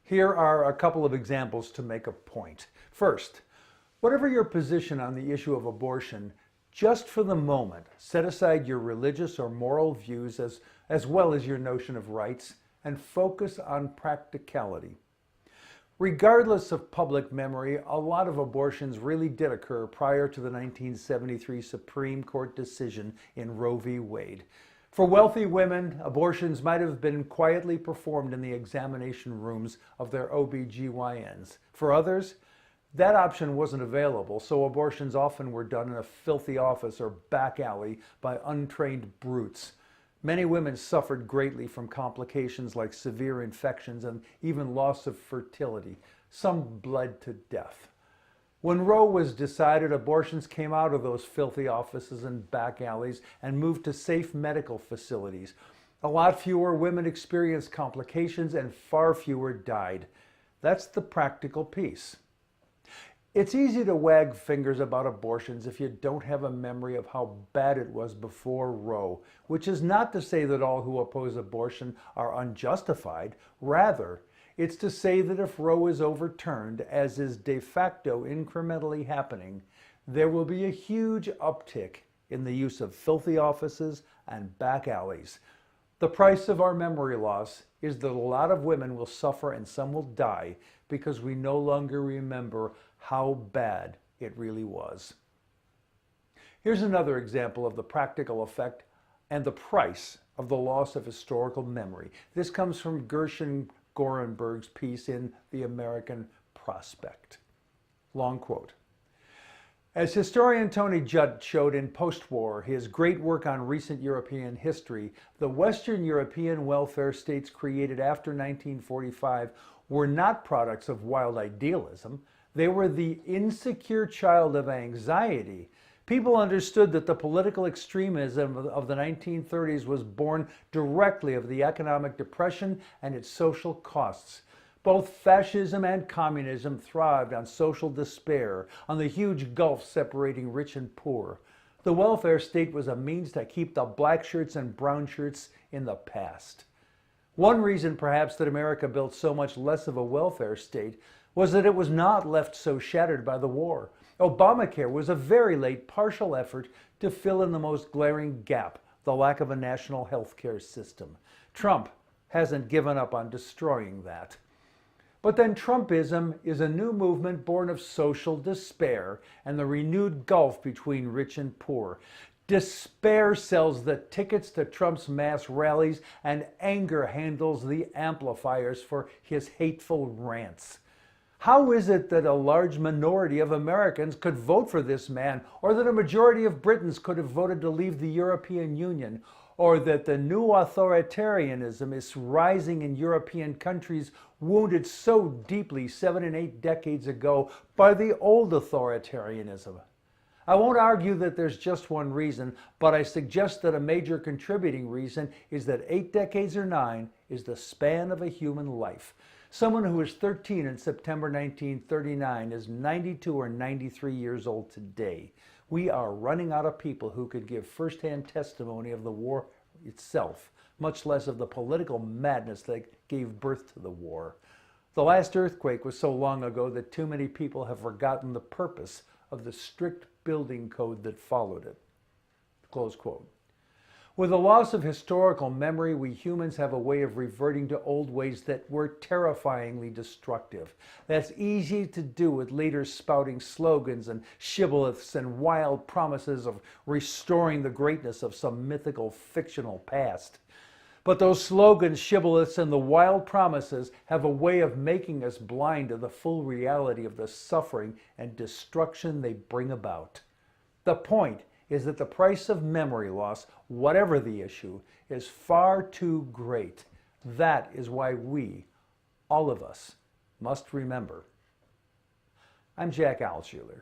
Here are a couple of examples to make a point. First, whatever your position on the issue of abortion, just for the moment, set aside your religious or moral views as well as your notion of rights and focus on practicality. Regardless of public memory, a lot of abortions really did occur prior to the 1973 Supreme Court decision in Roe v. Wade. For wealthy women, abortions might have been quietly performed in the examination rooms of their OB-GYNs. For others, that option wasn't available, so abortions often were done in a filthy office or back alley by untrained brutes. Many women suffered greatly from complications like severe infections and even loss of fertility. Some bled to death. When Roe was decided, abortions came out of those filthy offices and back alleys and moved to safe medical facilities. A lot fewer women experienced complications and far fewer died. That's the practical piece. It's easy to wag fingers about abortions if you don't have a memory of how bad it was before Roe, which is not to say that all who oppose abortion are unjustified. Rather, it's to say that if Roe is overturned, as is de facto incrementally happening, there will be a huge uptick in the use of filthy offices and back alleys. The price of our memory loss is that a lot of women will suffer and some will die because we no longer remember how bad it really was. Here's another example of the practical effect and the price of the loss of historical memory. This comes from Gershon Gorenberg's piece in The American Prospect. Long quote. As historian Tony Judt showed in Postwar, his great work on recent European history, the Western European welfare states created after 1945 were not products of wild idealism. They were the insecure child of anxiety. People understood that the political extremism of the 1930s was born directly of the economic depression and its social costs. Both fascism and communism thrived on social despair, on the huge gulf separating rich and poor. The welfare state was a means to keep the black shirts and brown shirts in the past. One reason perhaps that America built so much less of a welfare state was that it was not left so shattered by the war. Obamacare was a very late partial effort to fill in the most glaring gap, the lack of a national health care system. Trump hasn't given up on destroying that. But then Trumpism is a new movement born of social despair and the renewed gulf between rich and poor. Despair sells the tickets to Trump's mass rallies and anger handles the amplifiers for his hateful rants. How is it that a large minority of Americans could vote for this man, or that a majority of Britons could have voted to leave the European Union, or that the new authoritarianism is rising in European countries wounded so deeply 7 and 8 decades ago by the old authoritarianism? I won't argue that there's just one reason, but I suggest that a major contributing reason is that 8 decades or 9 is the span of a human life. Someone who was 13 in September 1939 is 92 or 93 years old today. We are running out of people who could give firsthand testimony of the war itself, much less of the political madness that gave birth to the war. The last earthquake was so long ago that too many people have forgotten the purpose of the strict building code that followed it. Close quote. With the loss of historical memory, we humans have a way of reverting to old ways that were terrifyingly destructive. That's easy to do with leaders spouting slogans and shibboleths and wild promises of restoring the greatness of some mythical, fictional past. But those slogans, shibboleths, and the wild promises have a way of making us blind to the full reality of the suffering and destruction they bring about. The point is that the price of memory loss, whatever the issue, is far too great. That is why we, all of us, must remember. I'm Jack Altshuler.